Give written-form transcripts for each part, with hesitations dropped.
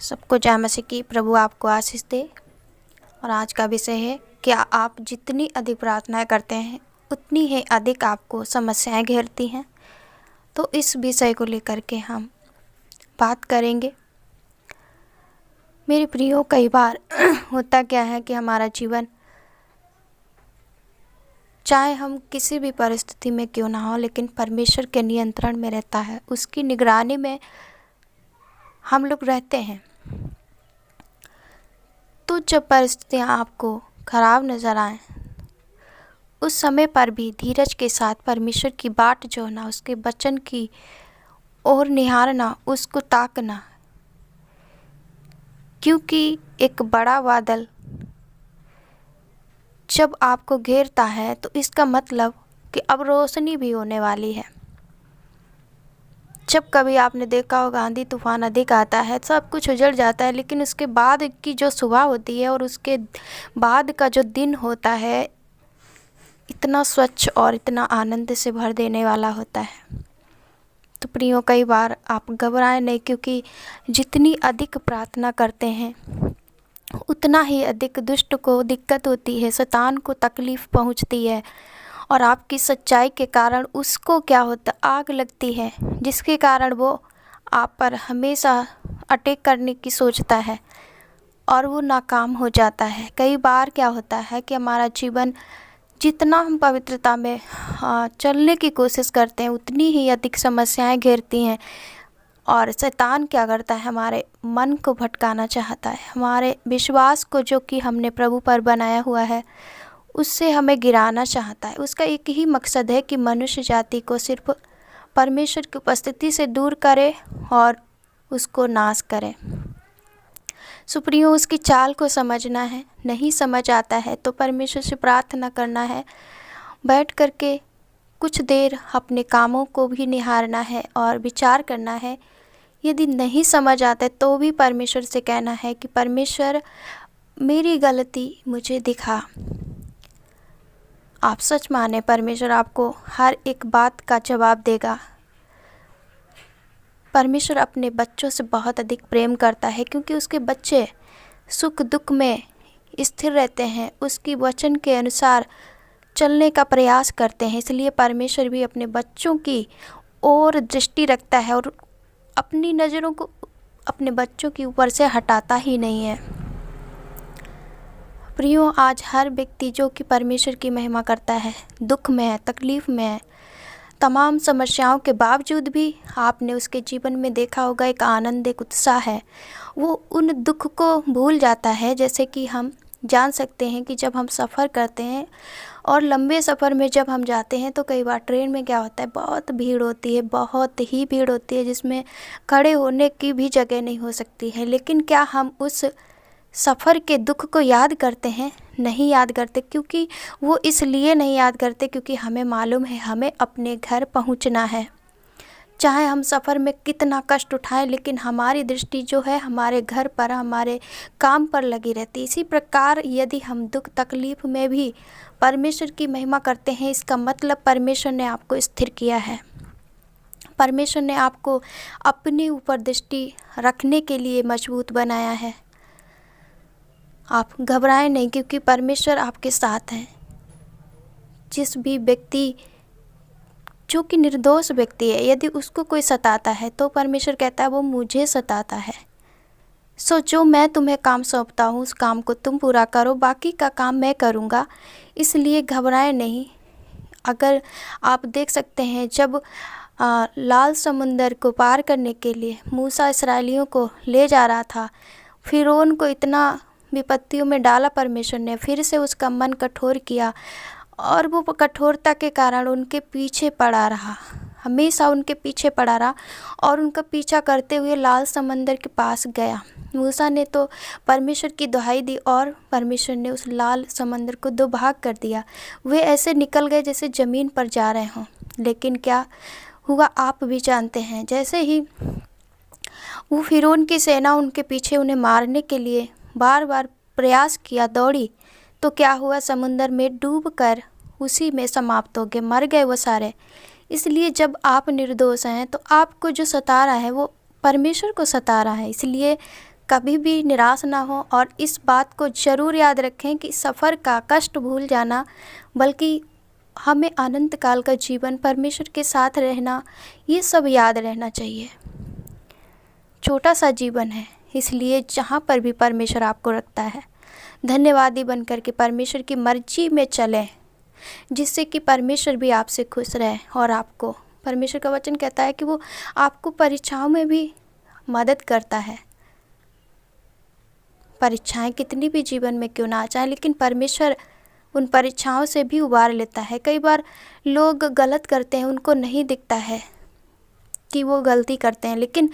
सबको जय मसीह की। प्रभु आपको आशीष दे। और आज का विषय है, क्या आप जितनी अधिक प्रार्थनाएं करते हैं उतनी ही अधिक आपको समस्याएं घेरती हैं। तो इस विषय को लेकर के हम बात करेंगे। मेरे प्रियो, कई बार होता क्या है कि हमारा जीवन, चाहे हम किसी भी परिस्थिति में क्यों ना हो, लेकिन परमेश्वर के नियंत्रण में रहता है, उसकी निगरानी में हम लोग रहते हैं। तो जब परिस्थितियाँ आपको खराब नज़र आएं, उस समय पर भी धीरज के साथ परमेश्वर की बाट जोहना, उसके वचन की ओर निहारना, उसको ताकना, क्योंकि एक बड़ा बादल जब आपको घेरता है तो इसका मतलब कि अब रोशनी भी होने वाली है। जब कभी आपने देखा होगा आंधी तूफान अधिक आता है, सब कुछ उजड़ जाता है, लेकिन उसके बाद की जो सुबह होती है और उसके बाद का जो दिन होता है, इतना स्वच्छ और इतना आनंद से भर देने वाला होता है। तो प्रियो, कई बार आप घबराएं नहीं, क्योंकि जितनी अधिक प्रार्थना करते हैं उतना ही अधिक दुष्ट को दिक्कत होती है, शैतान को तकलीफ़ पहुंचती है, और आपकी सच्चाई के कारण उसको क्या होता, आग लगती है, जिसके कारण वो आप पर हमेशा अटैक करने की सोचता है और वो नाकाम हो जाता है। कई बार क्या होता है कि हमारा जीवन, जितना हम पवित्रता में चलने की कोशिश करते हैं, उतनी ही अधिक समस्याएं घेरती हैं। और शैतान क्या करता है, हमारे मन को भटकाना चाहता है, हमारे विश्वास को जो कि हमने प्रभु पर बनाया हुआ है उससे हमें गिराना चाहता है। उसका एक ही मकसद है कि मनुष्य जाति को सिर्फ परमेश्वर की उपस्थिति से दूर करे और उसको नाश करे। सुप्रियो, उसकी चाल को समझना है। नहीं समझ आता है तो परमेश्वर से प्रार्थना करना है, बैठ करके कुछ देर अपने कामों को भी निहारना है और विचार करना है। यदि नहीं समझ आता है तो भी परमेश्वर से कहना है कि परमेश्वर, मेरी गलती मुझे दिखा। आप सच माने, परमेश्वर आपको हर एक बात का जवाब देगा। परमेश्वर अपने बच्चों से बहुत अधिक प्रेम करता है, क्योंकि उसके बच्चे सुख दुख में स्थिर रहते हैं, उसकी वचन के अनुसार चलने का प्रयास करते हैं। इसलिए परमेश्वर भी अपने बच्चों की ओर दृष्टि रखता है और अपनी नज़रों को अपने बच्चों के ऊपर से हटाता ही नहीं है। प्रियो, आज हर व्यक्ति जो कि परमेश्वर की महिमा करता है, दुख में है, तकलीफ़ में है, तमाम समस्याओं के बावजूद भी आपने उसके जीवन में देखा होगा एक आनंद, एक उत्साह है। वो उन दुख को भूल जाता है। जैसे कि हम जान सकते हैं कि जब हम सफ़र करते हैं और लंबे सफ़र में जब हम जाते हैं तो कई बार ट्रेन में क्या होता है, बहुत भीड़ होती है, बहुत ही भीड़ होती है, जिसमें खड़े होने की भी जगह नहीं हो सकती है। लेकिन क्या हम उस सफ़र के दुख को याद करते हैं? नहीं याद करते। क्योंकि वो इसलिए नहीं याद करते क्योंकि हमें मालूम है हमें अपने घर पहुंचना है। चाहे हम सफ़र में कितना कष्ट उठाएं, लेकिन हमारी दृष्टि जो है हमारे घर पर, हमारे काम पर लगी रहती। इसी प्रकार यदि हम दुख तकलीफ़ में भी परमेश्वर की महिमा करते हैं, इसका मतलब परमेश्वर ने आपको स्थिर किया है। परमेश्वर ने आपको अपने ऊपर दृष्टि रखने के लिए मजबूत बनाया है। आप घबराएं नहीं, क्योंकि परमेश्वर आपके साथ हैं। जिस भी व्यक्ति जो कि निर्दोष व्यक्ति है, यदि उसको कोई सताता है तो परमेश्वर कहता है वो मुझे सताता है। जो मैं तुम्हें काम सौंपता हूँ उस काम को तुम पूरा करो, बाकी का काम मैं करूँगा। इसलिए घबराएं नहीं। अगर आप देख सकते हैं, जब लाल समुंदर को पार करने के लिए मूसा इस्राएलियों को ले जा रहा था, फिरौन को इतना विपत्तियों में डाला परमेश्वर ने, फिर से उसका मन कठोर किया और वो कठोरता के कारण उनके पीछे पड़ा रहा, हमेशा उनके पीछे पड़ा रहा और उनका पीछा करते हुए लाल समंदर के पास गया। मूसा ने तो परमेश्वर की दुहाई दी और परमेश्वर ने उस लाल समंदर को दो भाग कर दिया। वे ऐसे निकल गए जैसे ज़मीन पर जा रहे हों। लेकिन क्या हुआ आप भी जानते हैं। जैसे ही वो फिरौन की सेना उनके पीछे उन्हें मारने के लिए बार बार प्रयास किया, दौड़ी, तो क्या हुआ, समुंदर में डूबकर उसी में समाप्त हो गए, मर गए वो सारे। इसलिए जब आप निर्दोष हैं तो आपको जो सता रहा है वो परमेश्वर को सता रहा है। इसलिए कभी भी निराश ना हो और इस बात को ज़रूर याद रखें कि सफ़र का कष्ट भूल जाना, बल्कि हमें अनंत काल का जीवन परमेश्वर के साथ रहना, ये सब याद रहना चाहिए। छोटा सा जीवन है, इसलिए जहाँ पर भी परमेश्वर आपको रखता है, धन्यवादी बनकर के परमेश्वर की मर्जी में चलें, जिससे कि परमेश्वर भी आपसे खुश रहे। और आपको परमेश्वर का वचन कहता है कि वो आपको परीक्षाओं में भी मदद करता है। परीक्षाएं कितनी भी जीवन में क्यों ना आ जाए, लेकिन परमेश्वर उन परीक्षाओं से भी उबार लेता है। कई बार लोग गलत करते हैं, उनको नहीं दिखता है कि वो गलती करते हैं, लेकिन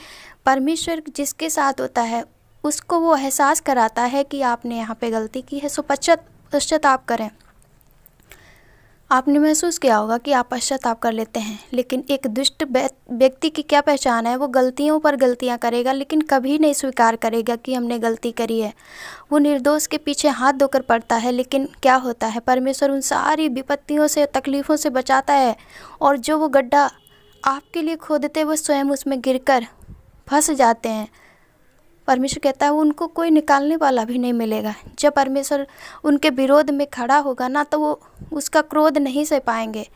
परमेश्वर जिसके साथ होता है उसको वो एहसास कराता है कि आपने यहाँ पे गलती की है, सो पश्चाताप करें। आपने महसूस किया होगा कि आप पश्चाताप कर लेते हैं, लेकिन एक दुष्ट व्यक्ति की क्या पहचान है? वो गलतियों पर गलतियां करेगा, लेकिन कभी नहीं स्वीकार करेगा कि हमने गलती करी है। वो निर्दोष के पीछे हाथ धोकर पड़ता है, लेकिन क्या होता है, परमेश्वर उन सारी विपत्तियों से, तकलीफ़ों से बचाता है। और जो वो गड्ढा आपके लिए खोदते, वो स्वयं उसमें गिरकर फंस जाते हैं। परमेश्वर कहता है वो उनको कोई निकालने वाला भी नहीं मिलेगा। जब परमेश्वर उनके विरोध में खड़ा होगा ना, तो वो उसका क्रोध नहीं सह पाएंगे।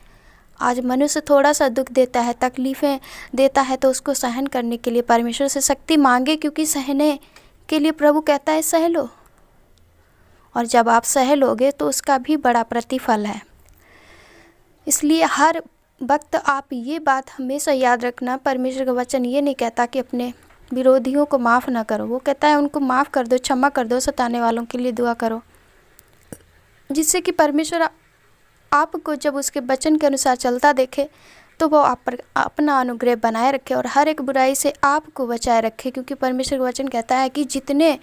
आज मनुष्य थोड़ा सा दुख देता है, तकलीफ़ें देता है, तो उसको सहन करने के लिए परमेश्वर से शक्ति मांगे, क्योंकि सहने के लिए प्रभु कहता है सह लो। और जब आप सह लोगे तो उसका भी बड़ा प्रतिफल है। इसलिए हर वक्त आप ये बात हमेशा याद रखना, परमेश्वर का वचन ये नहीं कहता कि अपने विरोधियों को माफ़ ना करो। वो कहता है उनको माफ़ कर दो, क्षमा कर दो, सताने वालों के लिए दुआ करो, जिससे कि परमेश्वर आपको जब उसके वचन के अनुसार चलता देखे तो वो आप पर अपना अनुग्रह बनाए रखे और हर एक बुराई से आपको बचाए रखे। क्योंकि परमेश्वर का वचन कहता है कि जितने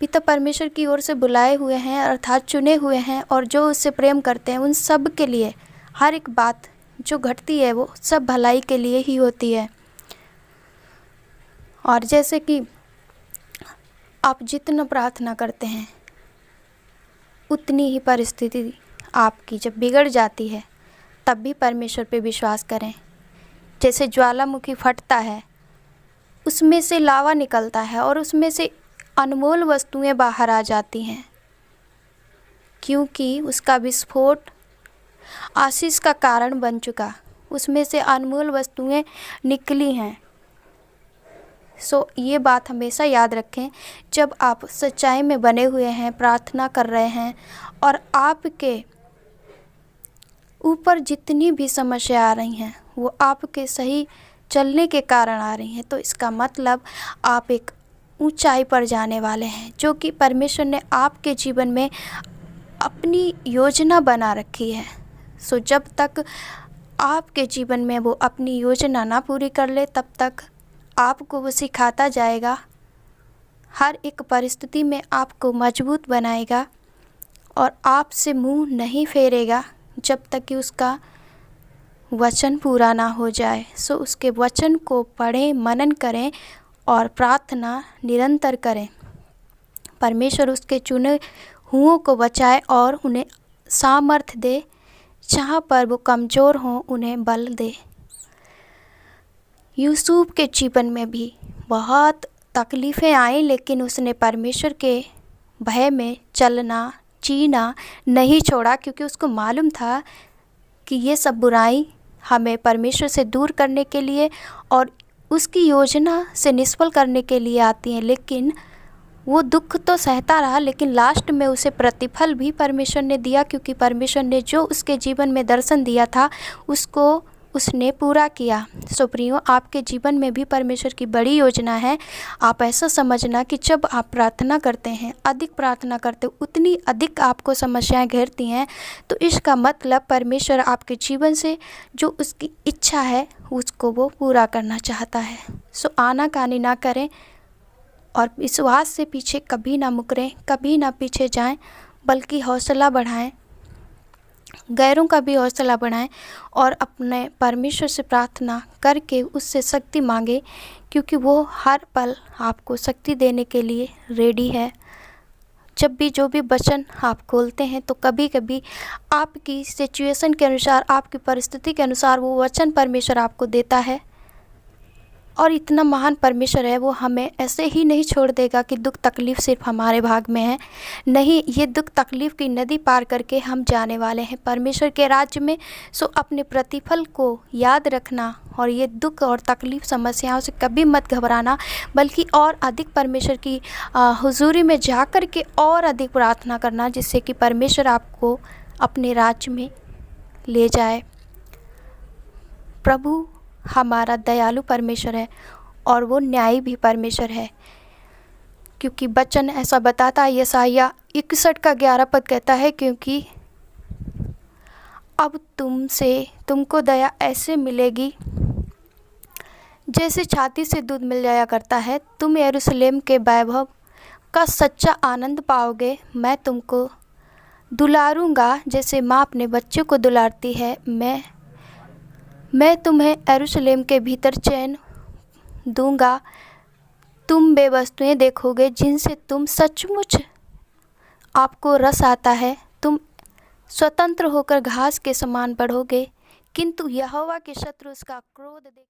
पिता परमेश्वर की ओर से बुलाए हुए हैं, अर्थात चुने हुए हैं, और जो उससे प्रेम करते हैं, उन सब के लिए हर एक बात जो घटती है वो सब भलाई के लिए ही होती है। और जैसे कि आप जितना प्रार्थना करते हैं, उतनी ही परिस्थिति आपकी जब बिगड़ जाती है, तब भी परमेश्वर पे विश्वास करें। जैसे ज्वालामुखी फटता है, उसमें से लावा निकलता है और उसमें से अनमोल वस्तुएं बाहर आ जाती हैं, क्योंकि उसका विस्फोट आशीष का कारण बन चुका। उसमें से अनमोल वस्तुएं निकली हैं। सो ये बात हमेशा याद रखें, जब आप सच्चाई में बने हुए हैं, प्रार्थना कर रहे हैं और आपके ऊपर जितनी भी समस्या आ रही हैं वो आपके सही चलने के कारण आ रही हैं, तो इसका मतलब आप एक ऊंचाई पर जाने वाले हैं, जो कि परमेश्वर ने आपके जीवन में अपनी योजना बना रखी है। सो जब तक आपके जीवन में वो अपनी योजना ना पूरी कर ले, तब तक आपको वो सिखाता जाएगा, हर एक परिस्थिति में आपको मजबूत बनाएगा और आपसे मुंह नहीं फेरेगा जब तक कि उसका वचन पूरा ना हो जाए। सो उसके वचन को पढ़ें, मनन करें और प्रार्थना निरंतर करें। परमेश्वर उसके चुने हुओं को बचाए और उन्हें सामर्थ्य दे, जहाँ पर वो कमज़ोर हों उन्हें बल दे। यूसुफ के जीवन में भी बहुत तकलीफ़ें आई, लेकिन उसने परमेश्वर के भय में चलना, जीना नहीं छोड़ा, क्योंकि उसको मालूम था कि ये सब बुराई हमें परमेश्वर से दूर करने के लिए और उसकी योजना से निष्फल करने के लिए आती हैं। लेकिन वो दुख तो सहता रहा, लेकिन लास्ट में उसे प्रतिफल भी परमेश्वर ने दिया, क्योंकि परमेश्वर ने जो उसके जीवन में दर्शन दिया था उसको उसने पूरा किया। सो प्रियो, आपके जीवन में भी परमेश्वर की बड़ी योजना है। आप ऐसा समझना कि जब आप प्रार्थना करते हैं, अधिक प्रार्थना करते हो, उतनी अधिक आपको समस्याएं घेरती हैं, तो इसका मतलब परमेश्वर आपके जीवन से जो उसकी इच्छा है उसको वो पूरा करना चाहता है। सो आनाकानी ना करें और विश्वास से पीछे कभी ना मुकरें, कभी ना पीछे जाएं, बल्कि हौसला बढ़ाएं, गैरों का भी हौसला बढ़ाएं और अपने परमेश्वर से प्रार्थना करके उससे शक्ति मांगे, क्योंकि वो हर पल आपको शक्ति देने के लिए रेडी है। जब भी जो भी वचन आप खोलते हैं, तो कभी कभी आपकी सिचुएशन के अनुसार, आपकी परिस्थिति के अनुसार वो वचन परमेश्वर आपको देता है, और इतना महान परमेश्वर है, वो हमें ऐसे ही नहीं छोड़ देगा कि दुख तकलीफ़ सिर्फ हमारे भाग में है। नहीं, ये दुख तकलीफ़ की नदी पार करके हम जाने वाले हैं परमेश्वर के राज्य में। सो अपने प्रतिफल को याद रखना और ये दुख और तकलीफ़ समस्याओं से कभी मत घबराना, बल्कि और अधिक परमेश्वर की हुजूरी में जा कर के और अधिक प्रार्थना करना, जिससे कि परमेश्वर आपको अपने राज्य में ले जाए। प्रभु हमारा दयालु परमेश्वर है और वो न्यायी भी परमेश्वर है, क्योंकि वचन ऐसा बताता है, यशायाह 61 का 11 पद कहता है, क्योंकि अब तुमको दया ऐसे मिलेगी जैसे छाती से दूध मिल जाया करता है। तुम यरूशलेम के वैभव का सच्चा आनंद पाओगे। मैं तुमको दुलारूंगा जैसे माँ अपने बच्चे को दुलारती है। मैं तुम्हें यरूशलेम के भीतर चैन दूंगा। तुम वे वस्तुएं देखोगे जिनसे तुम सचमुच आपको रस आता है। तुम स्वतंत्र होकर घास के समान बढ़ोगे, किंतु यहोवा के शत्रु उसका क्रोध